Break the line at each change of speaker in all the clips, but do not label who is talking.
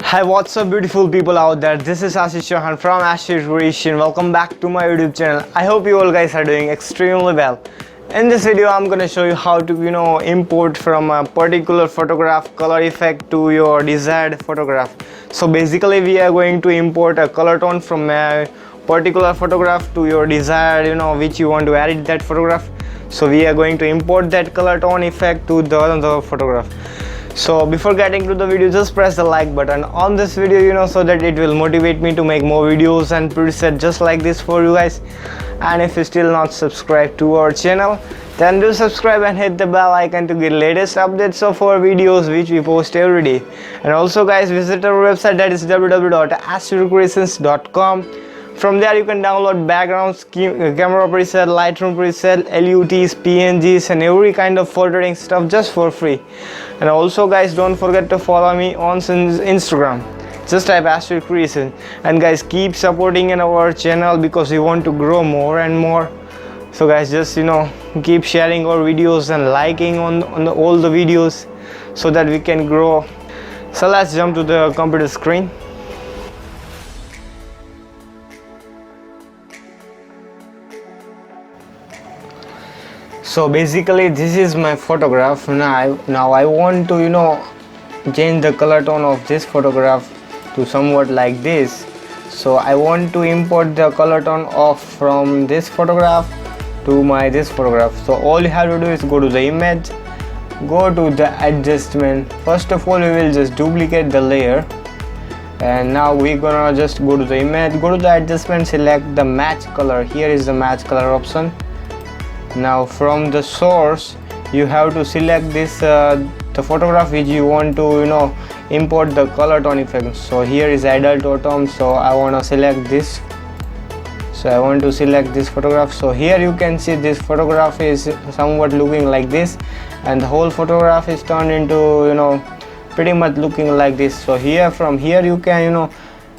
Hi, what's up beautiful people out there? This is Ashish from ashvircreations. Welcome back to my YouTube channel. I hope you all guys are doing extremely well. In this video I'm gonna show you how to import from a particular photograph color effect to your desired photograph. So basically we are going to import a color tone from a particular photograph to your desired which you want to edit that photograph. So we are going to import that color tone effect to the other photograph. So before getting to the video, just press the like button on this video so that it will motivate me to make more videos and presets just like this for you guys. And if you still not subscribed to our channel, then do subscribe and hit the bell icon to get latest updates of our videos which we post every day. And also guys, visit our website, that is www.ashvircreations.com. From there you can download backgrounds, camera preset, Lightroom preset, LUTs, PNGs and every kind of filtering stuff just for free. And also guys, don't forget to follow me on Instagram. Just type ashvircreations. And guys, keep supporting in our channel because we want to grow more and more. So guys, just keep sharing our videos and liking on all the videos so that we can grow. So let's jump to the computer screen. So basically this is my photograph. Now I want to change the color tone of this photograph to somewhat like this. So I want to import the color tone of from this photograph to this photograph. So all you have to do is go to the image, go to the adjustment. First of all we will just duplicate the layer, and now we're gonna just go to the image, go to the adjustment, select the match color. Here is the match color option. Now from the source you have to select this the photograph which you want to import the color tone effect. So here is adult autumn, so I want to select this. So I want to select this photograph. So here you can see this photograph is somewhat looking like this, and the whole photograph is turned into pretty much looking like this. So here, from here you can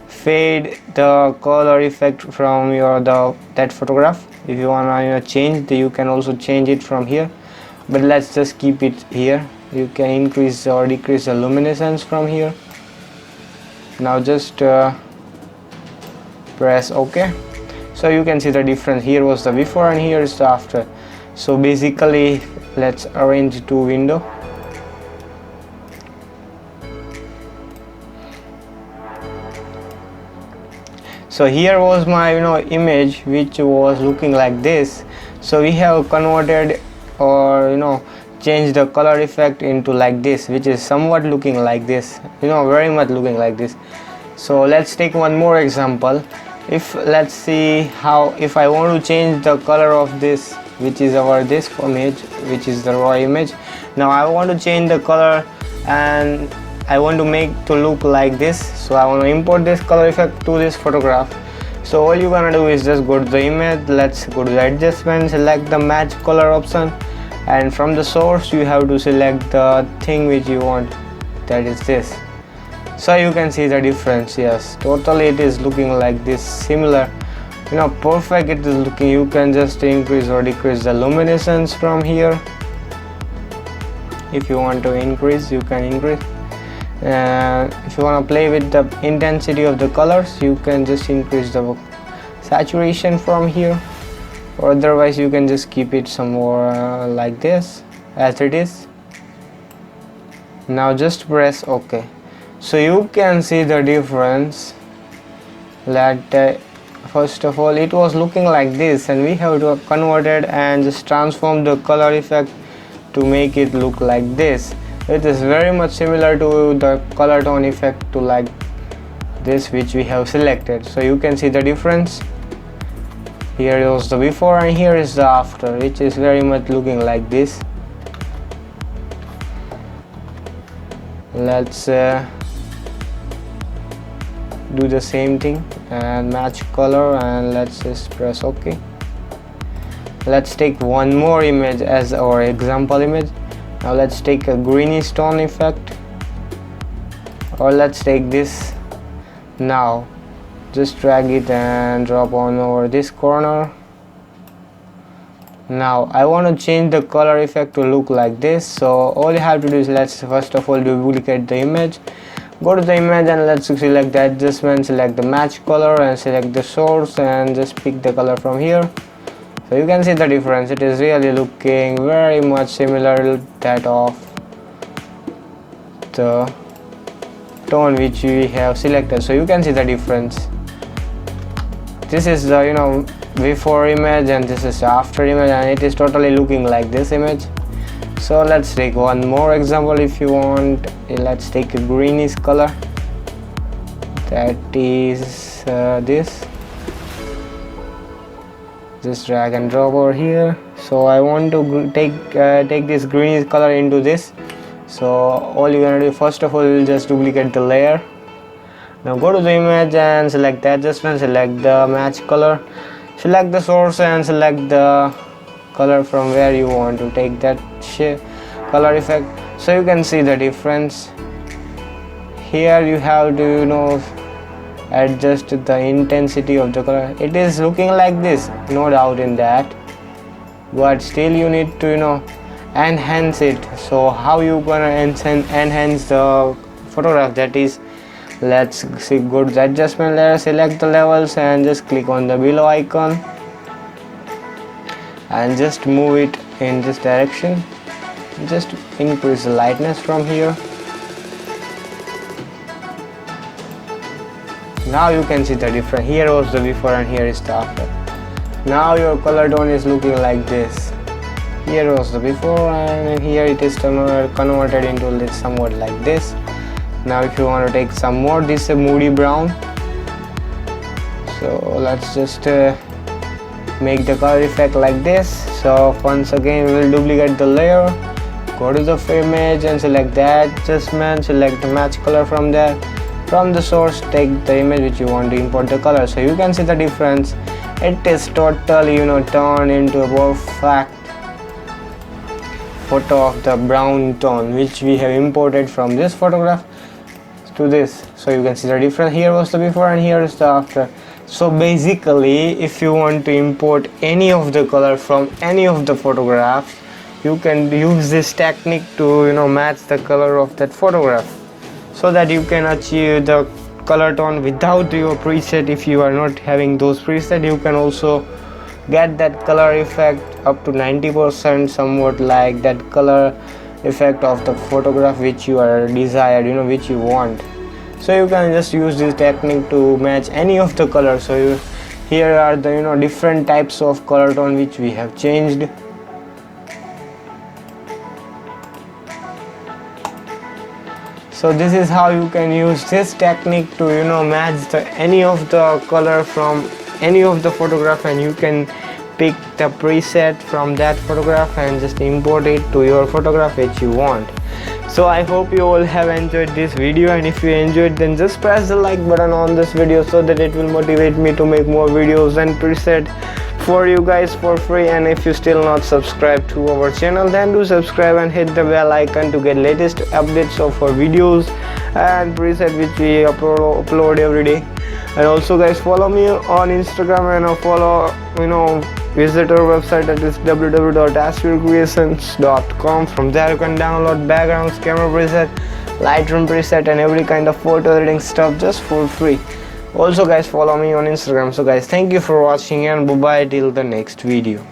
fade the color effect from that photograph. If you wanna change, you can also change it from here, but let's just keep it here. You can increase or decrease the luminescence from here. Now just press OK. So you can see the difference. Here was the before and here is the after. So basically let's arrange two windows. So here was my image which was looking like this. So we have converted or changed the color effect into like this, which is somewhat looking like this, very much looking like this. So let's take one more example. Let's see how, if I want to change the color of this, which is this image, which is the raw image. Now I want to change the color and I want to make to look like this. So I want to import this color effect to this photograph. So all you're gonna do is just go to the image, let's go to the adjustment, select the match color option, and from the source you have to select the thing which you want, that is this. So you can see the difference. Yes, totally it is looking like this, similar, perfect it is looking. You can just increase or decrease the luminescence from here. If you want to increase, you can increase. If you want to play with the intensity of the colors, you can just increase the saturation from here, or otherwise you can just keep it somewhere like this as it is. Now just press OK. So you can see the difference that first of all it was looking like this, and we have to convert it and just transform the color effect to make it look like this. It is very much similar to the color tone effect to like this which we have selected. So you can see the difference. Here was the before and here is the after, which is very much looking like this. Let's do the same thing and match color, and let's just press OK. Let's take one more image as our example image. Now let's take a greenish tone effect, or let's take this. Now just drag it and drop on over this corner. Now I want to change the color effect to look like this. So all you have to do is, let's first of all duplicate the image, Go to the image and let's select the adjustment, select the match color and select the source and just pick the color from here. So you can see the difference. It is really looking very much similar to that of the tone which we have selected. So you can see the difference. This is the before image and this is the after image, and it is totally looking like this image. So let's take one more example if you want. Let's take a greenish color, that is this. Just drag and drop over here. So I want to take this greenish color into this. So all you're gonna do, first of all, you'll just duplicate the layer. Now go to the image and select the adjustment, select the match color, select the source and select the color from where you want to take that color effect. So you can see the difference. Here you have to adjust the intensity of the color. It is looking like this, no doubt in that, but still you need to enhance it. So how you gonna enhance the photograph? That is, let's see, go to the adjustment layer, select the levels and just click on the below icon and just move it in this direction. Just increase the lightness from here. Now you can see the difference. Here was the before and here is the after. Now your color tone is looking like this. Here was the before and here it is converted into somewhat like this. Now if you want to take some more, this is a moody brown. So let's just make the color effect like this. So once again we'll duplicate the layer, go to the image and select the adjustment, select the match color from there. From the source, take the image which you want to import the color. So you can see the difference. It is totally turned into a perfect photo of the brown tone which we have imported from this photograph to this. So you can see the difference. Here was the before and here is the after. So basically, if you want to import any of the color from any of the photographs, you can use this technique to match the color of that photograph, so that you can achieve the color tone without your preset. If you are not having those preset, you can also get that color effect up to 90%, somewhat like that color effect of the photograph which you are desired, which you want. So you can just use this technique to match any of the colors. So here are the different types of color tone which we have changed. So this is how you can use this technique to match any of the color from any of the photograph, and you can pick the preset from that photograph and just import it to your photograph which you want. So I hope you all have enjoyed this video, and if you enjoyed, then just press the like button on this video so that it will motivate me to make more videos and preset for you guys for free. And if you still not subscribed to our channel, then do subscribe and hit the bell icon to get latest updates of our videos and preset which we upload every day. And also guys, follow me on Instagram and follow visit our website, that is www.ashvircreations.com. From there you can download backgrounds, camera preset, Lightroom preset and every kind of photo editing stuff just for free. Also guys, follow me on Instagram. So guys, thank you for watching and bye bye till the next video.